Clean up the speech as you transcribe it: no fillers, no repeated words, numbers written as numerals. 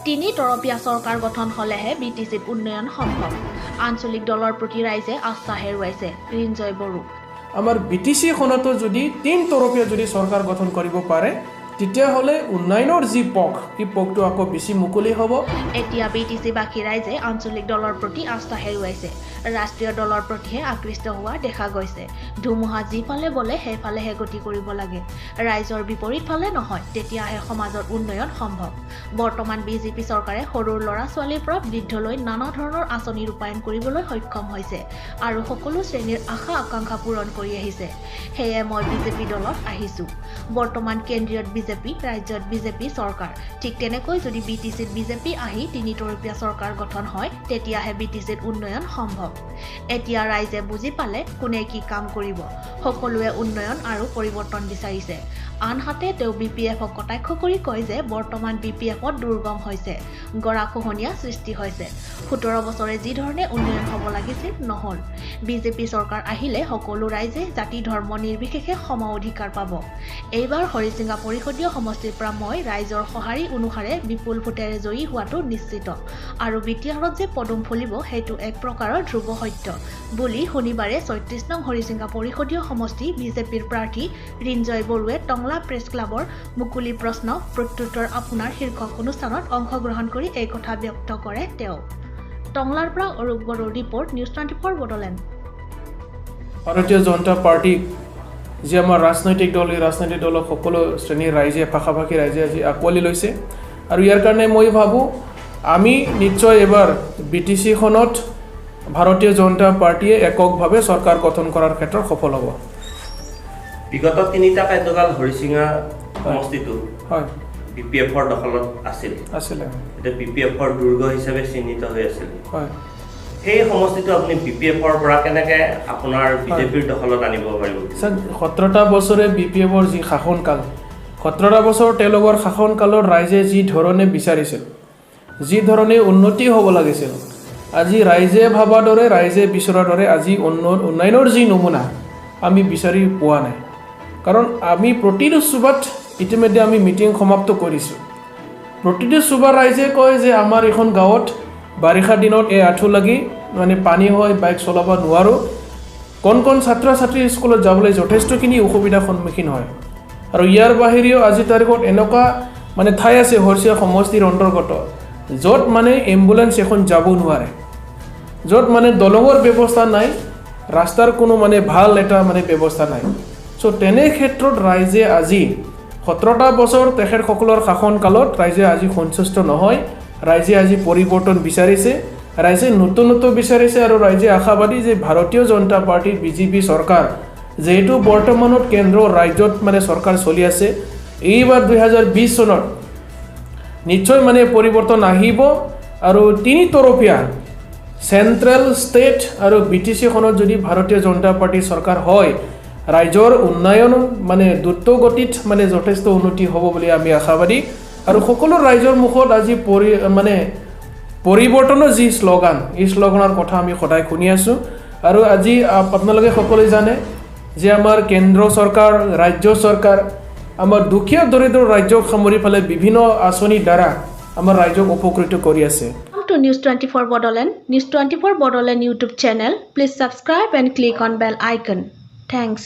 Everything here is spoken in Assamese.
তিনি তৰপীয়া চৰকাৰ গঠন হলেহে বিটিচিত উন্নয়ন সম্ভৱ। আঞ্চলিক দলৰ প্ৰতি ৰাইজে আস্থা হেৰুৱাইছে ৰিঞ্জয় বড়ো। আমাৰ বিটিচিখনতো যদি তিন তৰপীয়া যদি চৰকাৰ গঠন কৰিব পাৰে তেতিয়াহ'লে উন্নয়নৰ যি পথ এই পথটো আকৌ বেছি মুকলি হ'ব। এতিয়া বিটিচিবাসী ৰাইজে আঞ্চলিক দলৰ প্ৰতি আস্থা হেৰুৱাইছে, ৰাষ্ট্ৰীয় দলৰ প্ৰতিহে আকৃষ্ট হোৱা দেখা গৈছে। ধুমুহা যিফালে বলে সেইফালেহে গতি কৰিব লাগে, ৰাইজৰ বিপৰীত ফালে নহয়, তেতিয়াহে সমাজৰ উন্নয়ন সম্ভৱ। বৰ্তমান বিজেপি চৰকাৰে সৰু ল'ৰা ছোৱালীৰ পৰা বৃদ্ধলৈ নানা ধৰণৰ আঁচনি ৰূপায়ণ কৰিবলৈ সক্ষম হৈছে আৰু সকলো শ্ৰেণীৰ আশা আকাংক্ষা পূৰণ কৰি আহিছে। সেয়ে মই বিজেপি দলত আহিছোঁ। বৰ্তমান কেন্দ্ৰীয়ত বিজেপি, ৰাজ্যত বিজেপি চৰকাৰ। ঠিক তেনেকৈ যদি বিটিচিত বিজেপি আহি তিনি তৰপীয়া চৰকাৰ গঠন হয় তেতিয়াহে বিটিচিত উন্নয়ন সম্ভৱ। এতিয়া ৰাইজে বুজি পালে কোনে কি কাম কৰিব। সকলোৱে উন্নয়ন আৰু পৰিৱৰ্তন বিচাৰিছে। আনহাতে তেওঁ BPF-ক কটাক্ষ কৰি কয় যে বৰ্তমান BPF-ত দুৰ্গম হৈছে, গৰাখহনীয়া সৃষ্টি হৈছে। 17 বছৰে যি ধৰণে উন্নয়ন হ'ব লাগিছিল নহ'ল। বিজেপি চৰকাৰ আহিলে সকলো ৰাইজে জাতি ধৰ্ম নিৰ্বিশেষে সম অধিকাৰ পাব। এইবাৰ হৰিচিঙা পৰিষদীয় সমষ্টিৰ পৰা মই ৰাইজৰ সঁহাৰি অনুসাৰে বিপুল ভোটেৰে জয়ী হোৱাটো নিশ্চিত আৰু বিটিআৰত যে পদুম ফুলিব সেইটো এক প্ৰকাৰৰ ধ্ৰুৱ সত্য বুলি শনিবাৰে 36 নং হৰিচিঙা পৰিষদীয় সমষ্টি বিজেপিৰ প্ৰাৰ্থী ৰিঞ্জয় বড়োৱে টংলা প্ৰেছ ক্লাবৰ মুকলি প্ৰশ্ন প্ৰত্যুত্তৰ আপোনাৰ শীৰ্ষক অনুষ্ঠানত অংশগ্ৰহণ কৰি এই কথা ব্যক্ত কৰে তেওঁ। টংলাৰ পৰা অৰূপ বড়োৰ ৰিপৰ্ট, নিউজ 24 বড়োলেণ্ড। ভাৰতীয় জনতা পাৰ্টি যি আমাৰ ৰাজনৈতিক দল, এই ৰাজনৈতিক দলক সকলো শ্ৰেণীৰ ৰাইজে, ভাষাভাষী ৰাইজে আজি আঁকোৱালি লৈছে আৰু ইয়াৰ কাৰণে মই ভাবোঁ আমি নিশ্চয় এবাৰ বিটিচিখনত ভাৰতীয় জনতা পাৰ্টিয়ে এককভাৱে চৰকাৰ গঠন কৰাৰ ক্ষেত্ৰত সফল হ'ব। বিগত 3টা কাৰ্যকাল হৰিচিঙা সমষ্টিটো হয় BPF-ৰ দখলত আছিলে। এতিয়া BPF-ৰ দুৰ্গ হিচাপে চিহ্নিত হৈ আছিল। হয়, সেই সমষ্টিটো আপুনি BPF-ৰ পৰা কেনেকৈ আপোনাৰ বিজেপিৰ দখলত আনিব পাৰিব? 17টা বছৰে BPF-ৰ যি শাসনকাল, 17টা বছৰ তেওঁলোকৰ শাসনকালত ৰাইজে যি ধৰণে বিচাৰিছিল, যি ধৰণে উন্নতি হ'ব লাগিছিল, আজি ৰাইজে ভবাৰ দৰে, ৰাইজে বিচৰাৰ দৰে আজি উন্নয়নৰ যি নমুনা আমি বিচাৰি পোৱা নাই। কাৰণ আমি প্ৰতিটো চুবাত ইতিমধ্যে আমি মিটিং সমাপ্ত কৰিছোঁ। প্ৰতিটো চুবা ৰাইজে কয় যে আমাৰ এখন গাঁৱত বাৰিষা দিনত এই আঁঠু লাগি মানে পানী হয়, বাইক চলাব নোৱাৰোঁ। কণ ছাত্ৰ ছাত্ৰী স্কুলত যাবলৈ যথেষ্টখিনি অসুবিধাৰ সন্মুখীন হয়। আৰু ইয়াৰ বাহিৰেও আজি তাৰিখত এনেকুৱা মানে ঠাই আছে হৰিচিঙা সমষ্টিৰ অন্তৰ্গত য'ত মানে এম্বুলেঞ্চ এখন যাব নোৱাৰে, য'ত মানে দলঙৰ ব্যৱস্থা নাই, ৰাস্তাৰ কোনো মানে ভাল এটা মানে ব্যৱস্থা নাই। চ' তেনে ক্ষেত্ৰত ৰাইজে আজি 17টা বছৰ তেখেতসকলৰ শাসনকালত ৰাইজে আজি সন্তুষ্ট নহয়। ৰাইজে আজি পৰিৱৰ্তন বিচাৰিছে, ৰাইজে নতুনত্ব বিচাৰিছে আৰু ৰাইজে আশাবাদী যে ভাৰতীয় জনতা পাৰ্টিৰ BJP চৰকাৰ যেহেতু বৰ্তমানত কেন্দ্ৰ ৰাজ্যত মানে চৰকাৰ চলি আছে, এইবাৰ 2020 চনত নিশ্চয় মানে পৰিৱৰ্তন আহিব আৰু তিনি তৰপীয়া চেণ্ট্ৰেল, ষ্টেট আৰু BTCখনত যদি ভাৰতীয় জনতা পাৰ্টিৰ চৰকাৰ হয়, ৰাইজৰ উন্নয়ন মানে দ্ৰুত গতিত মানে যথেষ্ট উন্নতি হ'ব বুলি আমি আশাবাদী। আৰু সকলো ৰাইজৰ মুখত আজি পৰিৱৰ্তনৰ যি শ্লোগান, এই শ্লোগানৰ কথা আমি সদায় শুনি আছোঁ। আৰু আজি আপোনালোকে সকলোৱে জানে যে আমাৰ কেন্দ্ৰ চৰকাৰ, ৰাজ্য চৰকাৰ আমাৰ দুখীয়া দৰিদ্ৰ ৰাজ্যক সামৰি পেলে বিভিন্ন আঁচনিৰ দ্বাৰা আমাৰ ৰাজ্যক উপকৃত কৰি আছে। To News 24 Bodoland, News 24 Bodoland YouTube channel. Please subscribe and click on bell icon. Thanks.